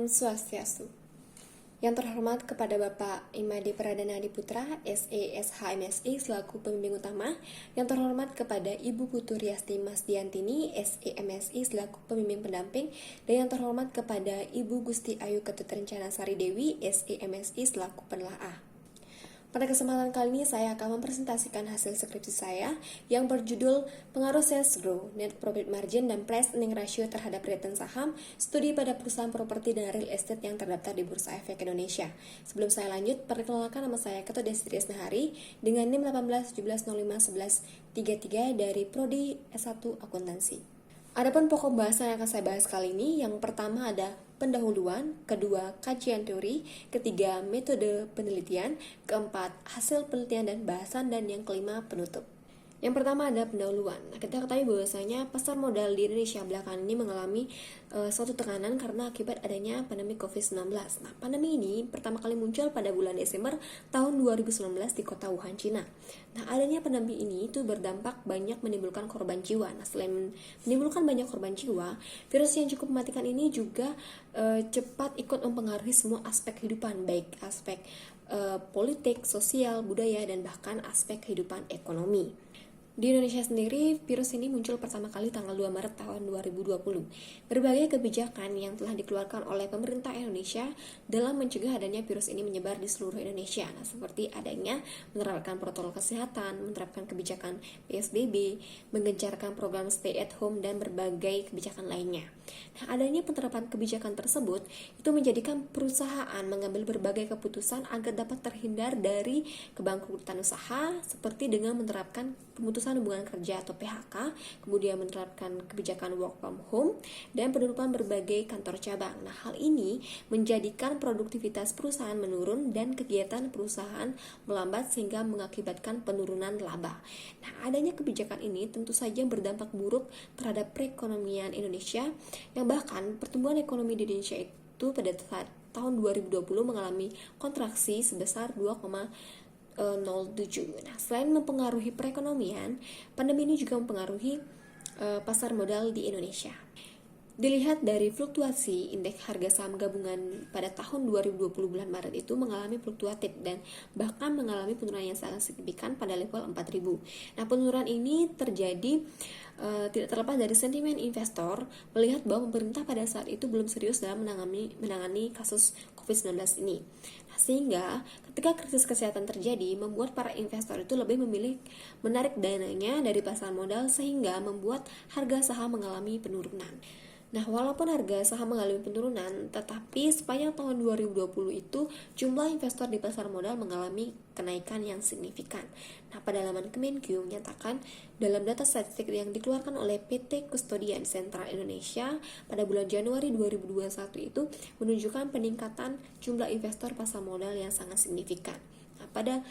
Om Swastiastu. Yang terhormat kepada Bapak Imade Pradana Adiputra, SESHMSI selaku pembimbing utama. Yang terhormat kepada Ibu Putu Riasti Masdiantini, SEMSI selaku pembimbing pendamping. Dan yang terhormat kepada Ibu Gusti Ayu Ketut Rencana Sari Dewi, SEMSI selaku penelaah. Pada kesempatan kali ini saya akan mempresentasikan hasil skripsi saya yang berjudul Pengaruh Sales Growth, Net Profit Margin, dan Price Earning Ratio terhadap return saham, studi pada perusahaan properti dan real estate yang terdaftar di Bursa Efek Indonesia. Sebelum saya lanjut, perkenalkan nama saya Ketut Destri Esnahari dengan NIM 1817051133 dari Prodi S1 Akuntansi. Adapun pokok bahasan yang akan saya bahas kali ini, yang pertama ada pendahuluan, kedua kajian teori, ketiga metode penelitian, keempat hasil penelitian dan bahasan, dan yang kelima penutup. Yang pertama ada pendahuluan. Kita ketahui bahwasanya pasar modal di Indonesia belakangan ini mengalami suatu tekanan karena akibat adanya pandemi COVID-19. Nah, pandemi ini pertama kali muncul pada bulan Desember tahun 2019 di kota Wuhan, Cina. Nah, adanya pandemi ini itu berdampak banyak menimbulkan korban jiwa. Nah, selain menimbulkan banyak korban jiwa, virus yang cukup mematikan ini juga cepat ikut mempengaruhi semua aspek kehidupan, baik aspek politik, sosial, budaya, dan bahkan aspek kehidupan ekonomi. Di Indonesia sendiri, virus ini muncul pertama kali tanggal 2 Maret tahun 2020. Berbagai kebijakan yang telah dikeluarkan oleh pemerintah Indonesia dalam mencegah adanya virus ini menyebar di seluruh Indonesia. Nah, seperti adanya menerapkan protokol kesehatan, menerapkan kebijakan PSBB, menggencarkan program stay at home, dan berbagai kebijakan lainnya. Nah, adanya penerapan kebijakan tersebut itu menjadikan perusahaan mengambil berbagai keputusan agar dapat terhindar dari kebangkrutan usaha, seperti dengan menerapkan pemutusan hubungan kerja atau PHK, kemudian menerapkan kebijakan work from home, dan penutupan berbagai kantor cabang. Nah, hal ini menjadikan produktivitas perusahaan menurun dan kegiatan perusahaan melambat sehingga mengakibatkan penurunan laba. Nah, adanya kebijakan ini tentu saja berdampak buruk terhadap perekonomian Indonesia, yang bahkan pertumbuhan ekonomi di Indonesia itu pada saat tahun 2020 mengalami kontraksi sebesar 2,07. Nah, selain mempengaruhi perekonomian, pandemi ini juga mempengaruhi pasar modal di Indonesia. Dilihat dari fluktuasi indeks harga saham gabungan pada tahun 2020 bulan Maret itu mengalami fluktuatif dan bahkan mengalami penurunan yang sangat signifikan pada level 4.000. Nah, penurunan ini terjadi tidak terlepas dari sentimen investor melihat bahwa pemerintah pada saat itu belum serius dalam menangani kasus COVID-19 ini. Nah, sehingga ketika krisis kesehatan terjadi, membuat para investor itu lebih memilih menarik dananya dari pasar modal sehingga membuat harga saham mengalami penurunan. Nah, walaupun harga saham mengalami penurunan, tetapi sepanjang tahun 2020 itu jumlah investor di pasar modal mengalami kenaikan yang signifikan. Nah, pada laman Kemenkyu menyatakan dalam data statistik yang dikeluarkan oleh PT Kustodian Sentral Indonesia pada bulan Januari 2021 itu menunjukkan peningkatan jumlah investor pasar modal yang sangat signifikan. Nah, pada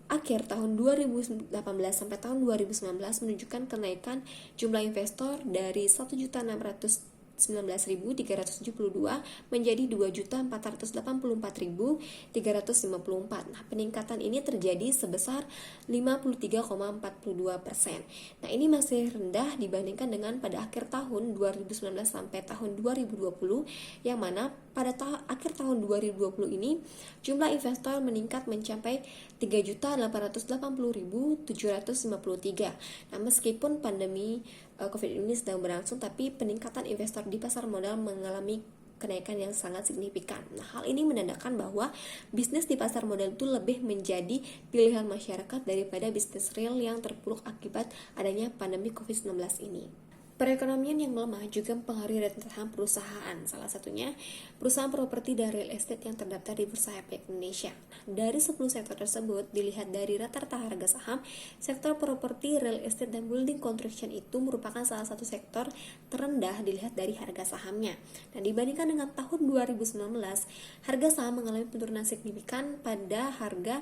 akhir tahun 2018 sampai tahun 2019 menunjukkan kenaikan jumlah investor dari 1.619.372 menjadi 2.484.354. Nah, peningkatan ini terjadi sebesar 53,42%. Nah, ini masih rendah dibandingkan dengan pada akhir tahun 2019 sampai tahun 2020, yang mana pada akhir tahun 2020 ini jumlah investor meningkat mencapai 3.880.753. Nah, meskipun pandemi COVID ini sedang berlangsung, tapi peningkatan investor di pasar modal mengalami kenaikan yang sangat signifikan. Nah, hal ini menandakan bahwa bisnis di pasar modal itu lebih menjadi pilihan masyarakat daripada bisnis real yang terpuruk akibat adanya pandemi COVID-19 ini. Perekonomian yang melemah juga mempengaruhi return saham perusahaan, salah satunya perusahaan properti dan real estate yang terdaftar di Bursa Efek Indonesia. Nah, dari 10 sektor tersebut, dilihat dari rata-rata harga saham, sektor properti, real estate, dan building construction itu merupakan salah satu sektor terendah dilihat dari harga sahamnya. Nah, dibandingkan dengan tahun 2019, harga saham mengalami penurunan signifikan pada harga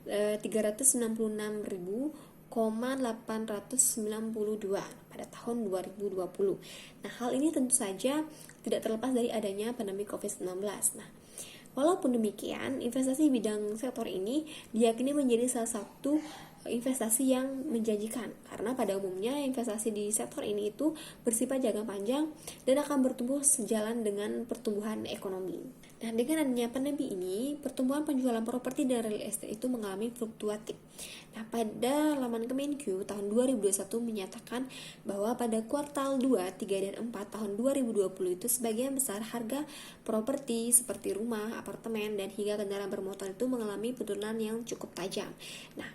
396.892 pada tahun 2020. Nah, hal ini tentu saja tidak terlepas dari adanya pandemi COVID-19. Nah, walaupun demikian, investasi bidang sektor ini diyakini menjadi salah satu investasi yang menjanjikan, karena pada umumnya investasi di sektor ini itu bersifat jangka panjang dan akan bertumbuh sejalan dengan pertumbuhan ekonomi. Nah, dengan adanya pandemi ini, pertumbuhan penjualan properti dan real estate itu mengalami fluktuatif. Nah, pada laman Kemenkyu tahun 2021 menyatakan bahwa pada kuartal 2, 3, dan 4 tahun 2020 itu sebagian besar harga properti seperti rumah, apartemen, dan hingga kendaraan bermotor itu mengalami penurunan yang cukup tajam. Nah,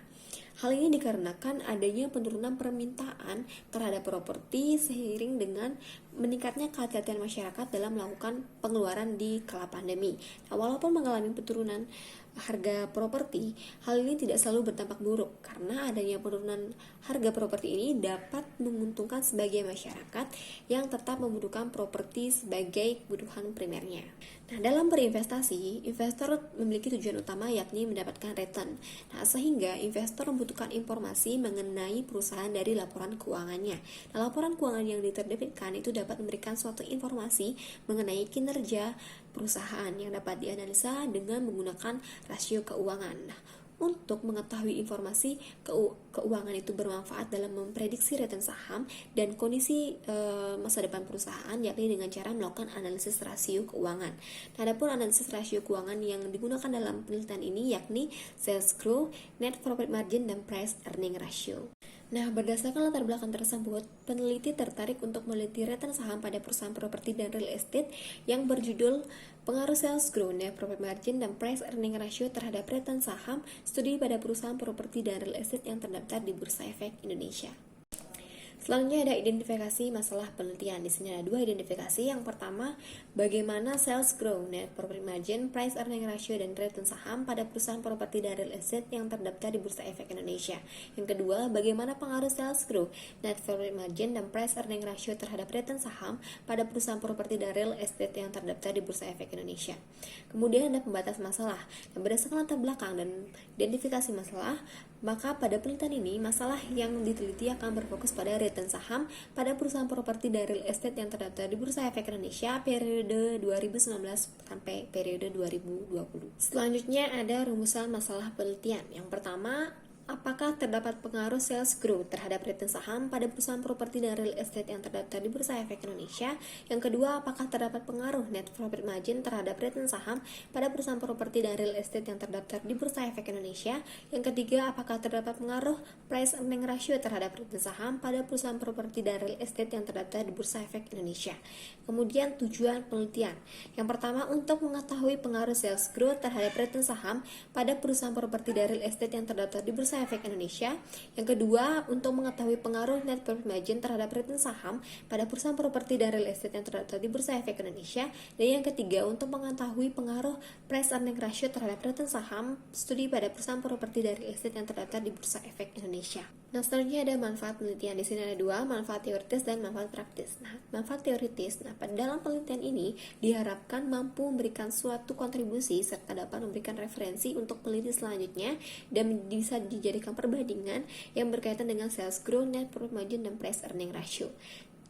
hal ini dikarenakan adanya penurunan permintaan terhadap properti seiring dengan meningkatnya kehati-hatian masyarakat dalam melakukan pengeluaran di kala pandemi. Nah, walaupun mengalami penurunan harga properti, hal ini tidak selalu berdampak buruk karena adanya penurunan harga properti ini dapat menguntungkan sebagian masyarakat yang tetap membutuhkan properti sebagai kebutuhan primernya. Nah, dalam berinvestasi, investor memiliki tujuan utama yakni mendapatkan return. Nah, sehingga investor membutuhkan informasi mengenai perusahaan dari laporan keuangannya. Nah, laporan keuangan yang diterbitkan itu dapat memberikan suatu informasi mengenai kinerja perusahaan yang dapat dianalisa dengan menggunakan rasio keuangan. Nah, untuk mengetahui informasi keuangan itu bermanfaat dalam memprediksi return saham dan kondisi masa depan perusahaan, yakni dengan cara melakukan analisis rasio keuangan. Nah, adapun analisis rasio keuangan yang digunakan dalam penelitian ini yakni sales growth, net profit margin, dan price earning ratio. Nah, berdasarkan latar belakang tersebut, peneliti tertarik untuk meneliti return saham pada perusahaan properti dan real estate yang berjudul Pengaruh Sales Growth, Net Profit Margin, dan Price Earning Ratio terhadap return saham, studi pada perusahaan properti dan real estate yang terdaftar di Bursa Efek Indonesia. Selanjutnya ada identifikasi masalah penelitian. Di sini ada dua identifikasi. Yang pertama, bagaimana sales growth, net profit margin, price earning ratio, dan return saham pada perusahaan properti dan real estate yang terdaftar di Bursa Efek Indonesia. Yang kedua, bagaimana pengaruh sales growth, net profit margin, dan price earning ratio terhadap return saham pada perusahaan properti dan real estate yang terdaftar di Bursa Efek Indonesia. Kemudian ada pembatas masalah. Yang berdasarkan latar belakang dan identifikasi masalah, maka pada penelitian ini, masalah yang diteliti akan berfokus pada return saham pada perusahaan properti dan real estate yang terdaftar di Bursa Efek Indonesia periode 2019 sampai periode 2020. Selanjutnya ada rumusan masalah penelitian. Yang pertama, apakah terdapat pengaruh sales growth terhadap return saham pada perusahaan properti dan real estate yang terdaftar di Bursa Efek Indonesia? Yang kedua, apakah terdapat pengaruh net profit margin terhadap return saham pada perusahaan properti dan real estate yang terdaftar di Bursa Efek Indonesia? Yang ketiga, apakah terdapat pengaruh price earning ratio terhadap return saham pada perusahaan properti dan real estate yang terdaftar di Bursa Efek Indonesia? Kemudian tujuan penelitian. Yang pertama, untuk mengetahui pengaruh sales growth terhadap return saham pada perusahaan properti dan real estate yang terdaftar di Bursa Efek Indonesia. Yang kedua, untuk mengetahui pengaruh net profit margin terhadap return saham pada perusahaan properti dan real estate yang terdaftar di Bursa Efek Indonesia. Dan yang ketiga, untuk mengetahui pengaruh price earning ratio terhadap return saham studi pada perusahaan properti dan real estate yang terdaftar di Bursa Efek Indonesia. Nah, selanjutnya ada manfaat penelitian. Di sini ada dua, manfaat teoritis dan manfaat praktis. Nah, manfaat teoritis, pada dalam penelitian ini diharapkan mampu memberikan suatu kontribusi serta dapat memberikan referensi untuk peneliti selanjutnya dan bisa dijadikan perbandingan yang berkaitan dengan sales growth, net profit margin, dan price earning ratio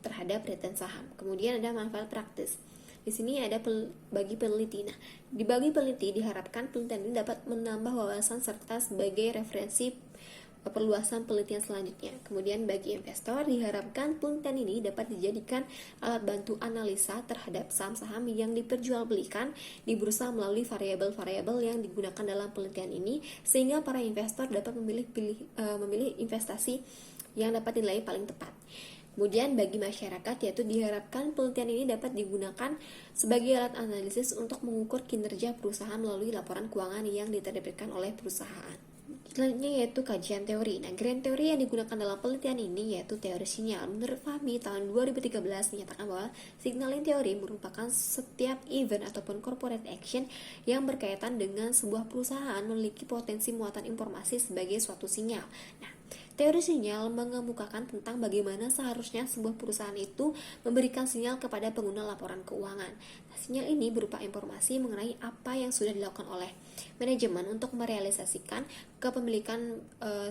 terhadap return saham. Kemudian ada manfaat praktis. Di sini ada bagi peneliti. Nah, di bagi peneliti diharapkan penelitian ini dapat menambah wawasan serta sebagai referensi perluasan penelitian selanjutnya. Kemudian bagi investor diharapkan penelitian ini dapat dijadikan alat bantu analisa terhadap saham-saham yang diperjualbelikan di bursa melalui variabel-variabel yang digunakan dalam penelitian ini, sehingga para investor dapat memilih investasi yang dapat dinilai paling tepat. Kemudian bagi masyarakat, yaitu diharapkan penelitian ini dapat digunakan sebagai alat analisis untuk mengukur kinerja perusahaan melalui laporan keuangan yang diterbitkan oleh perusahaan. Selanjutnya yaitu kajian teori. Nah, grand teori yang digunakan dalam penelitian ini yaitu teori sinyal. Menurut Fahmi, tahun 2013 menyatakan bahwa signaling teori merupakan setiap event ataupun corporate action yang berkaitan dengan sebuah perusahaan memiliki potensi muatan informasi sebagai suatu sinyal. Nah, teori sinyal mengemukakan tentang bagaimana seharusnya sebuah perusahaan itu memberikan sinyal kepada pengguna laporan keuangan. Nah, sinyal ini berupa informasi mengenai apa yang sudah dilakukan oleh manajemen untuk merealisasikan kepemilikan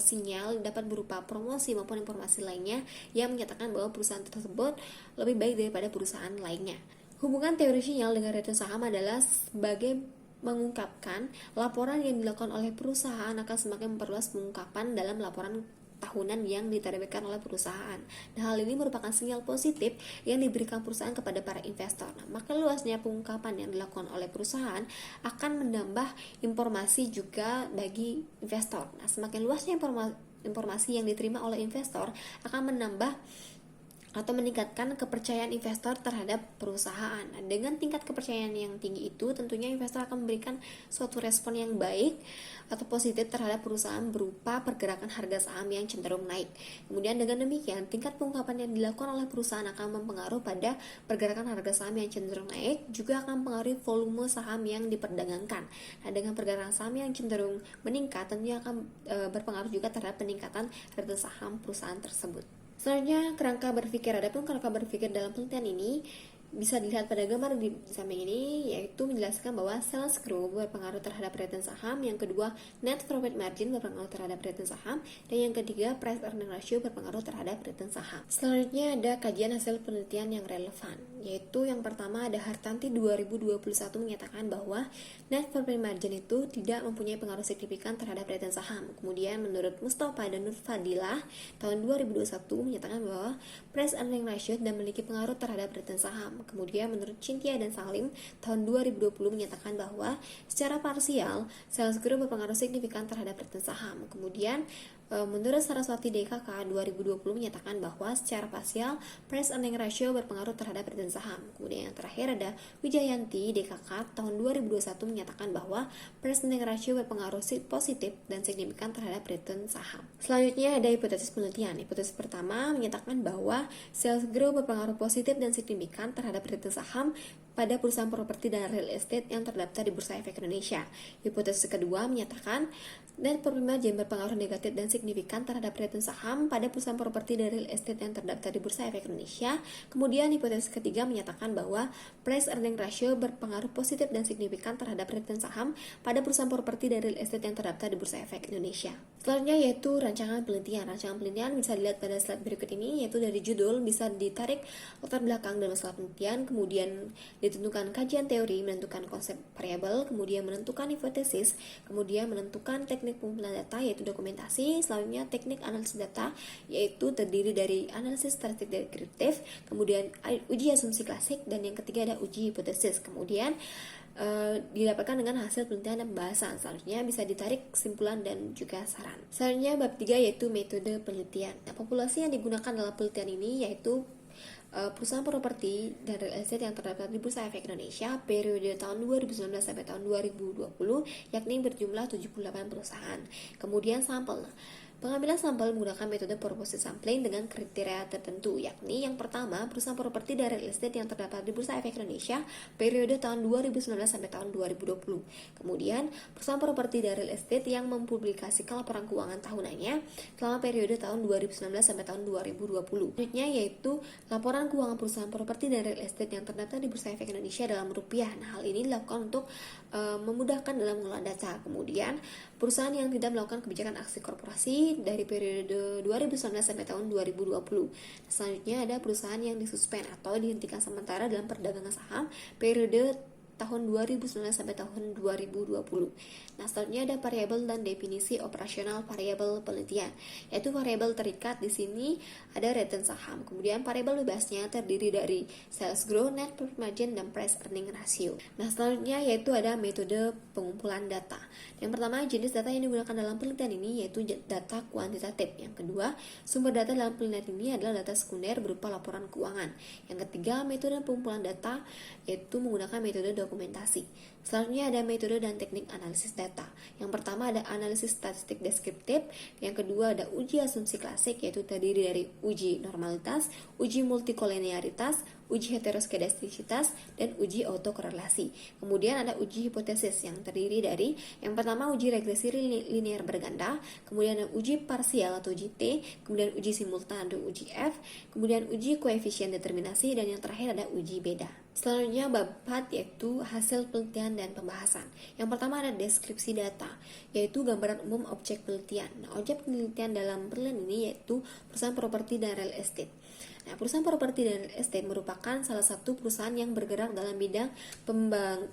sinyal, dapat berupa promosi maupun informasi lainnya yang menyatakan bahwa perusahaan tersebut lebih baik daripada perusahaan lainnya. Hubungan teori sinyal dengan return saham adalah sebagai mengungkapkan laporan yang dilakukan oleh perusahaan akan semakin memperluas pengungkapan dalam laporan tahunan yang diterbitkan oleh perusahaan. Nah, hal ini merupakan sinyal positif yang diberikan perusahaan kepada para investor. Nah, maka luasnya pengungkapan yang dilakukan oleh perusahaan akan menambah informasi juga bagi investor. Nah, semakin luasnya informasi yang diterima oleh investor akan menambah atau meningkatkan kepercayaan investor terhadap perusahaan. Nah, dengan tingkat kepercayaan yang tinggi itu, tentunya investor akan memberikan suatu respon yang baik atau positif terhadap perusahaan berupa pergerakan harga saham yang cenderung naik. Kemudian dengan demikian, tingkat pengungkapan yang dilakukan oleh perusahaan akan mempengaruhi pada pergerakan harga saham yang cenderung naik, juga akan mempengaruhi volume saham yang diperdagangkan. Nah, dengan pergerakan saham yang cenderung meningkat, tentunya akan berpengaruh juga terhadap peningkatan harga saham perusahaan tersebut. Selanjutnya, kerangka berpikir. Adapun kerangka berpikir dalam penelitian ini bisa dilihat pada gambar di samping ini, yaitu menjelaskan bahwa sales growth berpengaruh terhadap return saham, yang kedua net profit margin berpengaruh terhadap return saham, dan yang ketiga price earning ratio berpengaruh terhadap return saham. Selanjutnya ada kajian hasil penelitian yang relevan, yaitu yang pertama ada Hartanti 2021 menyatakan bahwa net profit margin itu tidak mempunyai pengaruh signifikan terhadap return saham. Kemudian menurut Mustafa dan Nur Fadilah tahun 2021 menyatakan bahwa price earning ratio tidak memiliki pengaruh terhadap return saham. Kemudian menurut Cynthia dan Salim tahun 2020 menyatakan bahwa secara parsial sales growth berpengaruh signifikan terhadap return saham. Kemudian menurut Saraswati DKK 2020 menyatakan bahwa secara parsial price earning ratio berpengaruh terhadap return saham. Kemudian yang terakhir ada Wijayanti DKK tahun 2021 menyatakan bahwa price earning ratio berpengaruh positif dan signifikan terhadap return saham. Selanjutnya ada hipotesis penelitian. Hipotesis pertama menyatakan bahwa sales growth berpengaruh positif dan signifikan terhadap return saham pada perusahaan properti dan real estate yang terdaftar di Bursa Efek Indonesia. Hipotesis kedua menyatakan net profit margin berpengaruh negatif dan signifikan terhadap return saham pada perusahaan properti dan real estate yang terdaftar di Bursa Efek Indonesia. Kemudian hipotesis ketiga menyatakan bahwa price earning ratio berpengaruh positif dan signifikan terhadap return saham pada perusahaan properti dan real estate yang terdaftar di Bursa Efek Indonesia. Selanjutnya yaitu rancangan penelitian. Rancangan penelitian bisa dilihat pada slide berikut ini, yaitu dari judul bisa ditarik latar belakang dan masalah penelitian, kemudian ditentukan kajian teori, menentukan konsep variabel, kemudian menentukan hipotesis, kemudian menentukan teknik pengumpulan data yaitu dokumentasi, selanjutnya teknik analisis data yaitu terdiri dari analisis statistik deskriptif, kemudian uji asumsi klasik, dan yang ketiga ada uji hipotesis. Kemudian didapatkan dengan hasil penelitian dan pembahasan. Selanjutnya bisa ditarik kesimpulan dan juga saran. Selanjutnya bab 3 yaitu metode penelitian. Nah, populasi yang digunakan dalam penelitian ini yaitu perusahaan properti dan real estate yang terdaftar di Bursa Efek Indonesia periode tahun 2019 sampai tahun 2020, yakni berjumlah 78 perusahaan. Kemudian sampel. Pengambilan sampel menggunakan metode proporsi sampling dengan kriteria tertentu, yakni yang pertama, perusahaan properti dan real estate yang terdapat di Bursa Efek Indonesia periode tahun 2019 sampai tahun 2020. Kemudian, perusahaan properti dan real estate yang mempublikasikan laporan keuangan tahunannya selama periode tahun 2019 sampai tahun 2020. Selanjutnya yaitu laporan keuangan perusahaan properti dan real estate yang terdaftar di Bursa Efek Indonesia dalam rupiah. Nah, hal ini dilakukan untuk memudahkan dalam mengelola data. Kemudian, perusahaan yang tidak melakukan kebijakan aksi korporasi dari periode 2019 sampai tahun 2020. Selanjutnya ada perusahaan yang disuspend atau dihentikan sementara dalam perdagangan saham periode tahun 2019 sampai tahun 2020. Nah, selanjutnya ada variabel dan definisi operasional variabel penelitian, yaitu variabel terikat di sini ada return saham. Kemudian variabel bebasnya terdiri dari sales growth, net profit margin, dan price earning ratio. Nah, selanjutnya yaitu ada metode pengumpulan data. Yang pertama, jenis data yang digunakan dalam penelitian ini yaitu data kuantitatif. Yang kedua, sumber data dalam penelitian ini adalah data sekunder berupa laporan keuangan. Yang ketiga, metode pengumpulan data yaitu menggunakan metode dokumentasi. Selanjutnya ada metode dan teknik analisis data. Yang pertama ada analisis statistik deskriptif, yang kedua ada uji asumsi klasik yaitu terdiri dari uji normalitas, uji multikolinearitas, uji heteroskedastisitas, dan uji autokorelasi. Kemudian ada uji hipotesis yang terdiri dari yang pertama uji regresi linear berganda, kemudian ada uji parsial atau uji T, kemudian uji simultan atau uji F, kemudian uji koefisien determinasi, dan yang terakhir ada uji beda. Selanjutnya bab 4 yaitu hasil penelitian dan pembahasan. Yang pertama ada deskripsi data, yaitu gambaran umum objek penelitian. Nah, objek penelitian dalam penelitian ini yaitu perusahaan properti dan real estate. Nah, perusahaan properti dan real estate merupakan salah satu perusahaan yang bergerak dalam bidang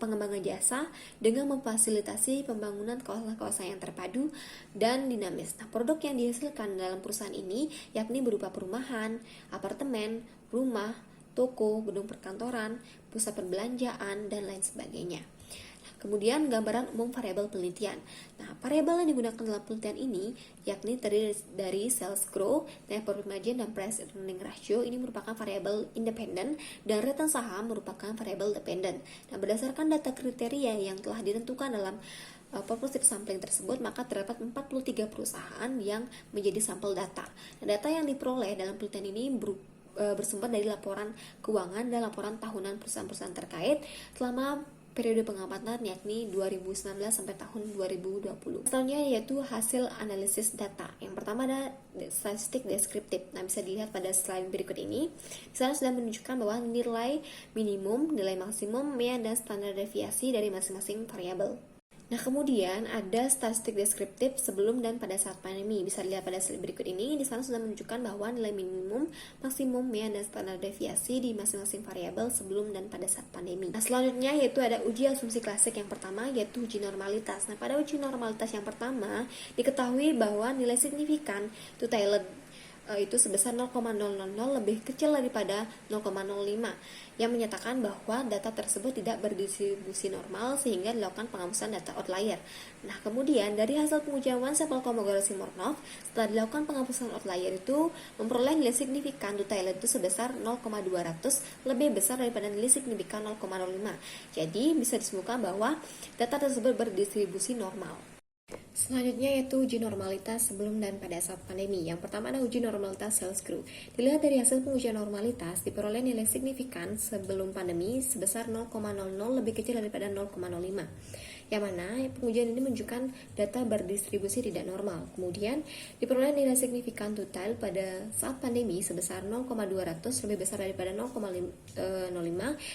pengembangan jasa dengan memfasilitasi pembangunan kawasan-kawasan yang terpadu dan dinamis. Nah, produk yang dihasilkan dalam perusahaan ini yakni berupa perumahan, apartemen, rumah, toko, gedung perkantoran, pusat perbelanjaan, dan lain sebagainya. Kemudian gambaran umum variabel penelitian. Nah, variabel yang digunakan dalam penelitian ini yakni terdiri dari sales growth, net profit margin, dan price earning ratio. Ini merupakan variabel independen dan return saham merupakan variabel dependen. Nah, berdasarkan data kriteria yang telah ditentukan dalam purposive sampling tersebut, maka terdapat 43 perusahaan yang menjadi sampel data. Nah, data yang diperoleh dalam penelitian ini bersumber dari laporan keuangan dan laporan tahunan perusahaan-perusahaan terkait selama periode pengamatan yakni 2019 sampai tahun 2020. Selanjutnya yaitu hasil analisis data. Yang pertama ada statistik deskriptif. Nah, bisa dilihat pada slide berikut ini. Di sana sudah menunjukkan bahwa nilai minimum, nilai maksimum, mean, dan standar deviasi dari masing-masing variabel. Nah, kemudian ada statistik deskriptif sebelum dan pada saat pandemi. Bisa dilihat pada slide berikut ini. Di sana sudah menunjukkan bahwa nilai minimum, maksimum, mean, dan standar deviasi di masing-masing variabel sebelum dan pada saat pandemi. Nah, selanjutnya yaitu ada uji asumsi klasik yang pertama, yaitu uji normalitas. Nah, pada uji normalitas yang pertama, diketahui bahwa nilai signifikan to tailed itu sebesar 0,000 lebih kecil daripada 0,05 yang menyatakan bahwa data tersebut tidak berdistribusi normal sehingga dilakukan penghapusan data outlier. Nah, kemudian dari hasil pengujian one sample configuration Mornov, setelah dilakukan penghapusan outlier itu memperoleh nilai signifikan to tailed itu sebesar 0,200 lebih besar daripada nilai signifikan 0,05. Jadi bisa disimpulkan bahwa data tersebut berdistribusi normal. Selanjutnya yaitu uji normalitas sebelum dan pada saat pandemi. Yang pertama ada uji normalitas sales growth. Dilihat dari hasil pengujian normalitas, diperoleh nilai signifikan sebelum pandemi sebesar 0,00 lebih kecil daripada 0,05. Yang mana pengujian ini menunjukkan data berdistribusi tidak normal. Kemudian diperoleh nilai signifikan total pada saat pandemi sebesar 0,200 lebih besar daripada 0,05,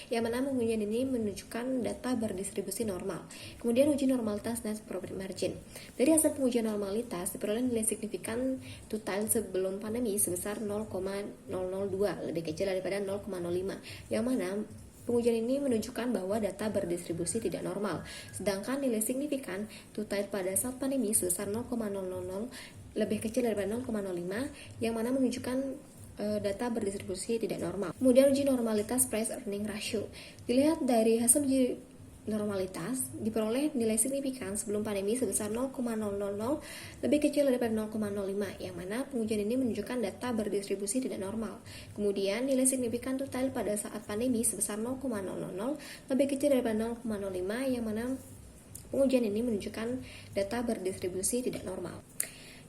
yang mana pengujian ini menunjukkan data berdistribusi normal. Kemudian uji normalitas net profit margin. Dari hasil pengujian normalitas diperoleh nilai signifikan total sebelum pandemi sebesar 0,002 lebih kecil daripada 0,05, yang mana pengujian ini menunjukkan bahwa data berdistribusi tidak normal. Sedangkan nilai signifikan total pada saat pandemi sebesar 0,000 lebih kecil daripada 0,05, yang mana menunjukkan data berdistribusi tidak normal. Kemudian uji normalitas price earning ratio. Dilihat dari hasil uji normalitas, diperoleh nilai signifikan sebelum pandemi sebesar 0,000 lebih kecil daripada 0,05, yang mana pengujian ini menunjukkan data berdistribusi tidak normal. Kemudian nilai signifikan total pada saat pandemi sebesar 0,000 lebih kecil daripada 0,05, yang mana pengujian ini menunjukkan data berdistribusi tidak normal.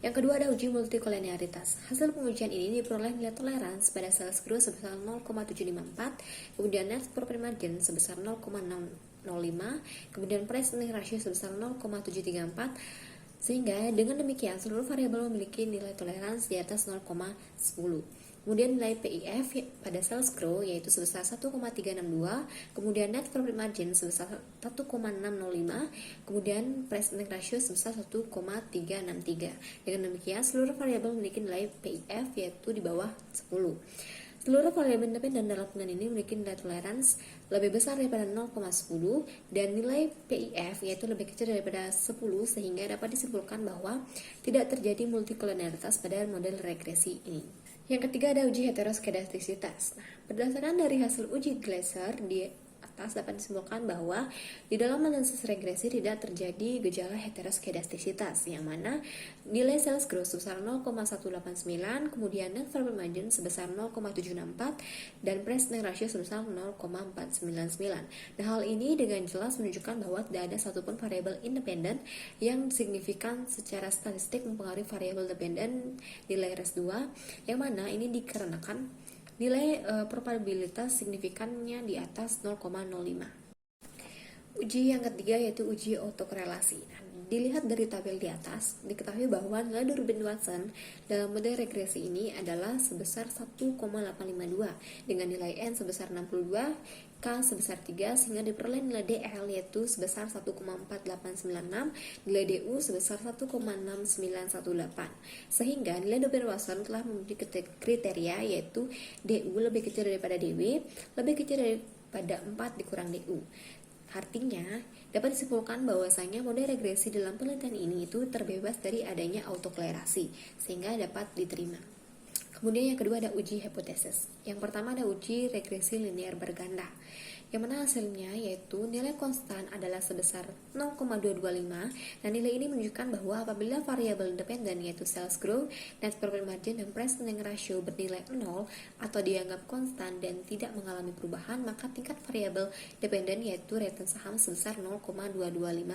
Yang kedua ada uji multikolenialitas. Hasil pengujian ini diperoleh nilai toleransi pada sales growth sebesar 0,754, kemudian net profit margin sebesar 0,05, kemudian price earning ratio sebesar 0,734, sehingga dengan demikian seluruh variabel memiliki nilai toleransi di atas 0,10. Kemudian nilai PIF pada sales growth yaitu sebesar 1,362, kemudian net profit margin sebesar 1,605, kemudian price earning ratio sebesar 1,363. Dengan demikian seluruh variabel memiliki nilai PIF yaitu di bawah 10. Seluruh variabel independen dalam penelitian ini memiliki nilai toleransi lebih besar daripada 0,10 dan nilai PIF yaitu lebih kecil daripada 10, sehingga dapat disimpulkan bahwa tidak terjadi multikolonialitas pada model regresi ini. Yang ketiga ada uji heteroskedastisitas. Nah, berdasarkan dari hasil uji Glaser di atas dapat disimpulkan bahwa di dalam analisis regresi tidak terjadi gejala heteroskedastisitas, yang mana nilai sales growth sebesar 0,189, kemudian net profit margin sebesar 0,764, dan price earning ratio sebesar 0,499. Nah, hal ini dengan jelas menunjukkan bahwa tidak ada satupun variabel independen yang signifikan secara statistik mempengaruhi variabel dependen nilai RES2, yang mana ini dikarenakan nilai probabilitas signifikannya di atas 0,05. Uji yang ketiga yaitu uji autokorelasi. Nah, dilihat dari tabel di atas, diketahui bahwa nilai Durbin Watson dalam model regresi ini adalah sebesar 1,852 dengan nilai N sebesar 62, K sebesar 3, sehingga diperoleh nilai DL yaitu sebesar 1,4896, nilai DU sebesar 1,6918. Sehingga nilai Durbin Watson telah memenuhi kriteria yaitu DU lebih kecil daripada DW, lebih kecil daripada 4 dikurang DU. Artinya, dapat disimpulkan bahwasanya model regresi dalam penelitian ini itu terbebas dari adanya autoklarasi, sehingga dapat diterima. Kemudian yang kedua ada uji hipotesis. Yang pertama ada uji regresi linear berganda, yang mana hasilnya yaitu nilai konstan adalah sebesar 0,225 dan nilai ini menunjukkan bahwa apabila variabel independen yaitu sales growth, net profit margin, dan price earning ratio bernilai 0 atau dianggap konstan dan tidak mengalami perubahan, maka tingkat variabel dependen yaitu return saham sebesar 0,225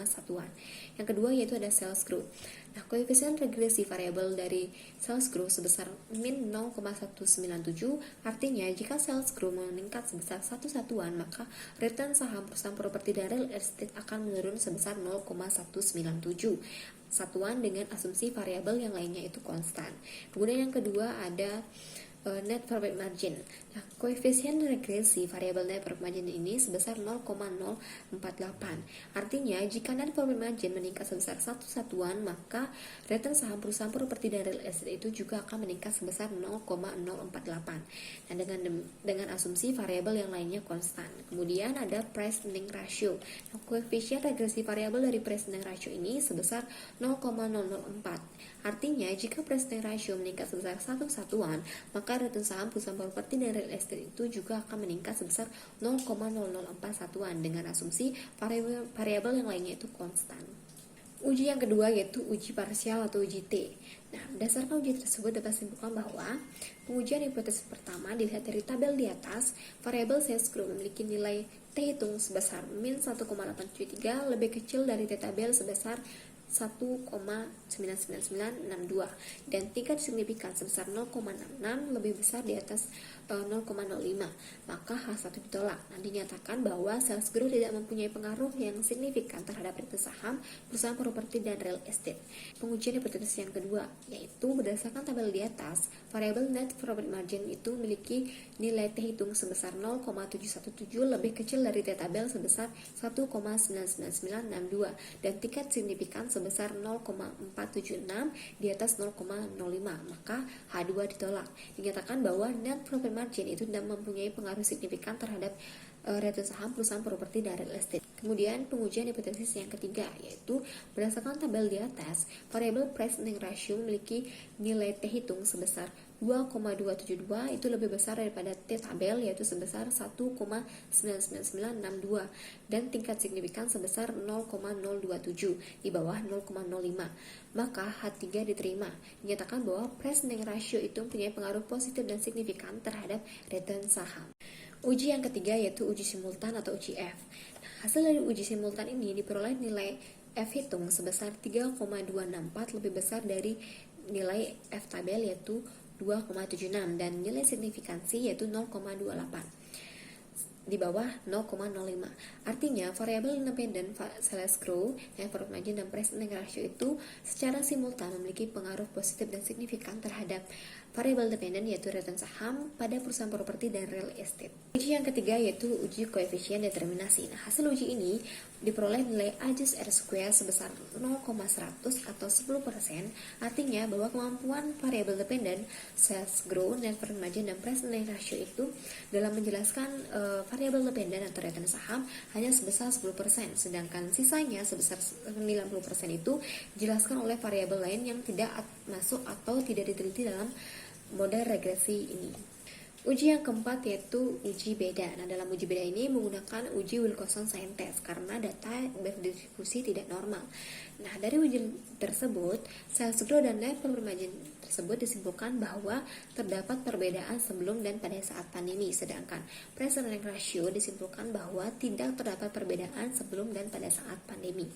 satuan. Yang kedua yaitu ada sales growth. Nah, koefisien regresi variabel dari sales growth sebesar min 0,197, artinya jika sales growth meningkat sebesar 1 satuan, maka return saham perusahaan properti dan real estate akan menurun sebesar 0,197 satuan dengan asumsi variabel yang lainnya itu konstan. Kemudian yang kedua ada net profit margin. Nah, koefisien regresi variabel net profit margin ini sebesar 0,048. Artinya, jika net profit margin meningkat sebesar 1 satuan, maka return saham perusahaan properti dan real estate itu juga akan meningkat sebesar 0,048. Nah, dengan asumsi variabel yang lainnya konstan. Kemudian ada price earning ratio. Nah, koefisien regresi variabel dari price earning ratio ini sebesar 0,004. Artinya, jika price earning ratio meningkat sebesar 1 satuan, maka return saham perusahaan properti dan real estate itu juga akan meningkat sebesar 0,004 satuan dengan asumsi variabel yang lainnya itu konstan. Uji yang kedua yaitu uji parsial atau uji T. Nah, berdasarkan uji tersebut dapat disimpulkan bahwa pengujian hipotesis pertama dilihat dari tabel di atas, variabel sales growth memiliki nilai T hitung sebesar min 1,873 lebih kecil dari T tabel sebesar 1,99962 dan tingkat signifikan sebesar 0,66 lebih besar di atas 0,05, maka hal satu ditolak. Nah, dinyatakan bahwa sales growth tidak mempunyai pengaruh yang signifikan terhadap return saham perusahaan properti dan real estate. Pengujian hipotesis yang kedua yaitu berdasarkan tabel di atas, variabel net profit margin itu memiliki nilai T hitung sebesar 0,717 lebih kecil dari T tabel sebesar 1,99962 dan tingkat signifikan sebesar 0,476 di atas 0,05, maka H2 ditolak. Dinyatakan bahwa net profit margin itu tidak mempunyai pengaruh signifikan terhadap return saham perusahaan properti dan real estate. Kemudian pengujian hipotesis yang ketiga yaitu berdasarkan tabel di atas, variabel price earning ratio memiliki nilai T hitung sebesar 2,272 itu lebih besar daripada T tabel yaitu sebesar 1,99962 dan tingkat signifikan sebesar 0,027 di bawah 0,05, maka H3 diterima. Dinyatakan bahwa price earning ratio itu mempunyai pengaruh positif dan signifikan terhadap return saham. Uji yang ketiga yaitu uji simultan atau uji F. Nah, hasil dari uji simultan ini diperoleh nilai F hitung sebesar 3,264 lebih besar dari nilai F tabel yaitu 2,76 dan nilai signifikansi yaitu 0,28 di bawah 0,05. Artinya variabel independen sales growth, net profit margin, dan price earning ratio itu secara simultan memiliki pengaruh positif dan signifikan terhadap variabel dependen yaitu return saham pada perusahaan properti dan real estate. Uji yang ketiga yaitu uji koefisien determinasi. Nah, hasil uji ini diperoleh nilai A just R square sebesar 0,100 atau 10%, artinya bahwa kemampuan variabel dependen sales growth, net profit margin, dan price earning ratio itu dalam menjelaskan variabel dependen atau return saham hanya sebesar 10%, sedangkan sisanya sebesar 90% itu dijelaskan oleh variabel lain yang tidak masuk atau tidak diteliti dalam model regresi ini. Uji yang keempat yaitu uji beda. Nah, dalam uji beda ini menggunakan uji Wilcoxon sign test karena data berdistribusi tidak normal. Nah, dari uji tersebut, sales growth dan net profit margin tersebut disimpulkan bahwa terdapat perbedaan sebelum dan pada saat pandemi, sedangkan price earning ratio disimpulkan bahwa tidak terdapat perbedaan sebelum dan pada saat pandemi.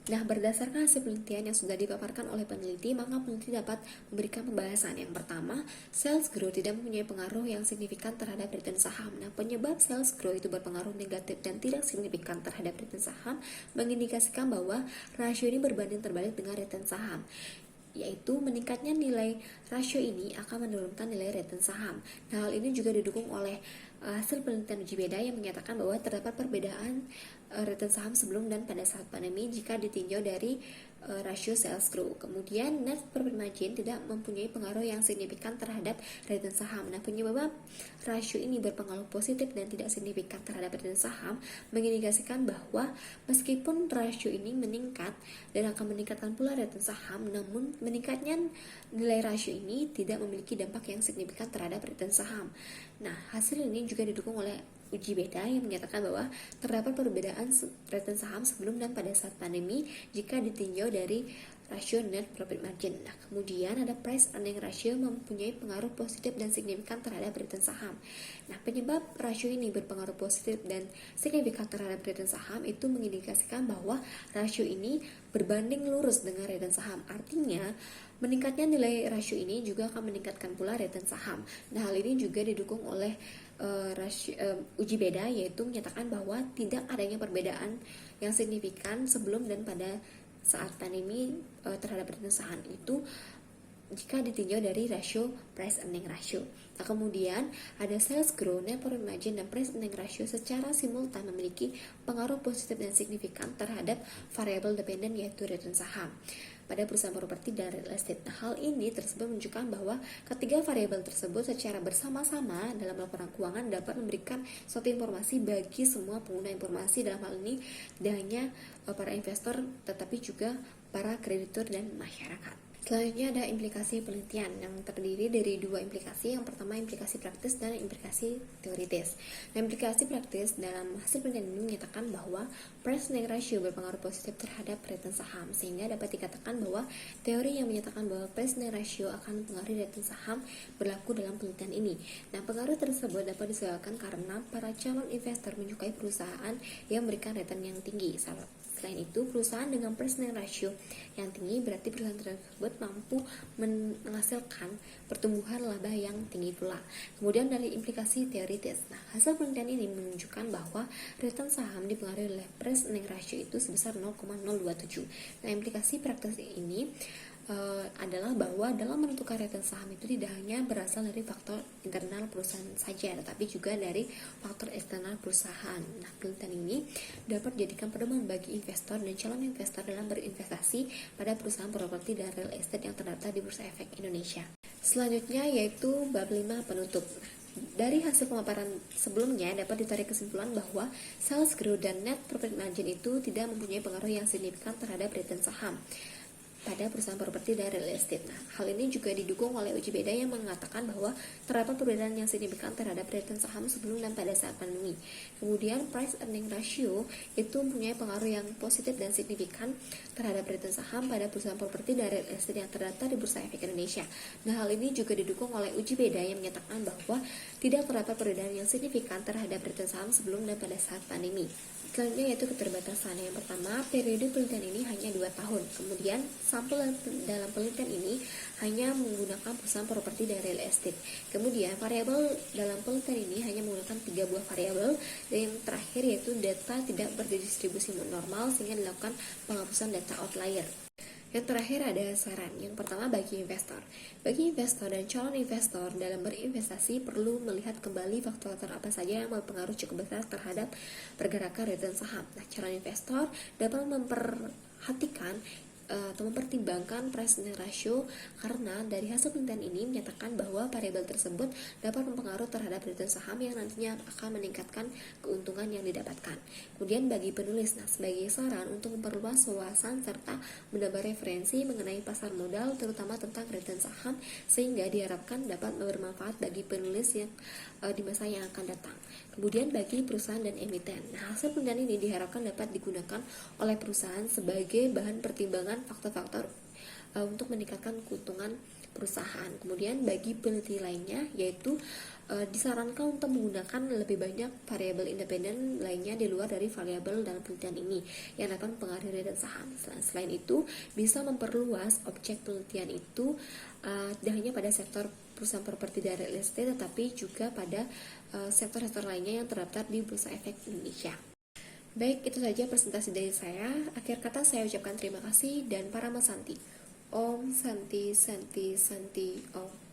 Nah, berdasarkan hasil penelitian yang sudah dipaparkan oleh peneliti, maka peneliti dapat memberikan pembahasan. Yang pertama, sales growth tidak mempunyai pengaruh yang signifikan terhadap return saham. Nah, penyebab sales growth itu berpengaruh negatif dan tidak signifikan terhadap return saham mengindikasikan bahwa rasio ini berbanding terbalik dengan return saham, yaitu meningkatnya nilai rasio ini akan menurunkan nilai return saham. Nah, hal ini juga didukung oleh hasil penelitian uji beda yang menyatakan bahwa terdapat perbedaan return saham sebelum dan pada saat pandemi jika ditinjau dari rasio sales growth. Kemudian net profit margin tidak mempunyai pengaruh yang signifikan terhadap return saham. Nah, penyebab rasio ini berpengaruh positif dan tidak signifikan terhadap return saham mengindikasikan bahwa meskipun rasio ini meningkat dan akan meningkatkan pula return saham, namun meningkatnya nilai rasio ini tidak memiliki dampak yang signifikan terhadap return saham. Nah, hasil ini juga didukung oleh uji beda yang menyatakan bahwa terdapat perbedaan return saham sebelum dan pada saat pandemi jika ditinjau dari rasio net profit margin. Nah, kemudian ada price earning ratio mempunyai pengaruh positif dan signifikan terhadap return saham. Nah, penyebab rasio ini berpengaruh positif dan signifikan terhadap return saham itu mengindikasikan bahwa rasio ini berbanding lurus dengan return saham. Artinya, meningkatnya nilai rasio ini juga akan meningkatkan pula return saham. Nah, hal ini juga didukung oleh uji beda, yaitu menyatakan bahwa tidak adanya perbedaan yang signifikan sebelum dan pada saat pandemi terhadap return saham itu jika ditinjau dari rasio price earning ratio. Nah, kemudian ada sales growth, net profit margin, dan price earning ratio secara simultan memiliki pengaruh positif dan signifikan terhadap variable dependent yaitu return saham pada perusahaan properti dan real estate. Nah, hal ini tersebut menunjukkan bahwa ketiga variabel tersebut secara bersama-sama dalam laporan keuangan dapat memberikan suatu informasi bagi semua pengguna informasi. Dalam hal ini tidak hanya para investor tetapi juga para kreditur dan masyarakat. Selanjutnya ada implikasi penelitian yang terdiri dari dua implikasi. Yang pertama implikasi praktis dan implikasi teoritis. Nah, implikasi praktis dalam hasil penelitian ini menyatakan bahwa price earning ratio berpengaruh positif terhadap return saham, sehingga dapat dikatakan bahwa teori yang menyatakan bahwa price earning ratio akan mempengaruhi return saham berlaku dalam penelitian ini. Nah, pengaruh tersebut dapat disebabkan karena para calon investor menyukai perusahaan yang memberikan return yang tinggi. Selain itu, perusahaan dengan price earning ratio yang tinggi berarti perusahaan tersebut mampu menghasilkan pertumbuhan laba yang tinggi pula. Kemudian dari implikasi teoritis. Nah, hasil penelitian ini menunjukkan bahwa return saham dipengaruhi oleh price earning ratio itu sebesar 0,027. Nah, implikasi praktis ini adalah bahwa dalam menentukan return saham itu tidak hanya berasal dari faktor internal perusahaan saja, tetapi juga dari faktor eksternal perusahaan. Nah, penelitian ini dapat dijadikan pedoman bagi investor dan calon investor dalam berinvestasi pada perusahaan properti dan real estate yang terdaftar di Bursa Efek Indonesia. Selanjutnya yaitu bab 5 penutup. Dari hasil pemaparan sebelumnya dapat ditarik kesimpulan bahwa sales growth dan net profit margin itu tidak mempunyai pengaruh yang signifikan terhadap return saham pada perusahaan properti dan real estate. Nah, hal ini juga didukung oleh uji beda yang mengatakan bahwa terdapat perbedaan yang signifikan terhadap return saham sebelum dan pada saat pandemi. Kemudian price earning ratio itu mempunyai pengaruh yang positif dan signifikan terhadap return saham pada perusahaan properti dan real estate yang terdaftar di Bursa Efek Indonesia. Nah, hal ini juga didukung oleh uji beda yang menyatakan bahwa tidak terdapat perbedaan yang signifikan terhadap return saham sebelum dan pada saat pandemi. Selanjutnya yaitu keterbatasan. Yang pertama, periode penelitian ini hanya 2 tahun. Kemudian, sampel dalam penelitian ini hanya menggunakan perusahaan properti dan real estate. Kemudian, variabel dalam penelitian ini hanya menggunakan 3 buah variabel. Dan yang terakhir yaitu data tidak berdistribusi normal sehingga dilakukan penghapusan data outlier. Yang terakhir ada saran. Yang pertama bagi investor. Bagi investor dan calon investor dalam berinvestasi perlu melihat kembali faktor-faktor apa saja yang berpengaruh cukup besar terhadap pergerakan return saham. Nah, calon investor dapat memperhatikan atau mempertimbangkan price earning ratio karena dari hasil penelitian ini menyatakan bahwa variabel tersebut dapat mempengaruhi terhadap return saham yang nantinya akan meningkatkan keuntungan yang didapatkan. Kemudian bagi penulis, nah sebagai saran untuk memperluas wawasan serta menambah referensi mengenai pasar modal terutama tentang return saham sehingga diharapkan dapat bermanfaat bagi penulis yang di masa yang akan datang. Kemudian bagi perusahaan dan emiten. Nah, hasil penelitian ini diharapkan dapat digunakan oleh perusahaan sebagai bahan pertimbangan faktor-faktor untuk meningkatkan keuntungan perusahaan. Kemudian bagi peneliti lainnya yaitu disarankan untuk menggunakan lebih banyak variabel independen lainnya di luar dari variabel dalam penelitian ini yang dapat mempengaruhi return saham. Selain itu, bisa memperluas objek penelitian itu tidak hanya pada sektor perusahaan properti dan real estate, tetapi juga pada sektor-sektor lainnya yang terdaftar di Bursa Efek Indonesia. Baik, itu saja presentasi dari saya. Akhir kata saya ucapkan terima kasih dan Parama Santi. Om Santi Santi Santi Om.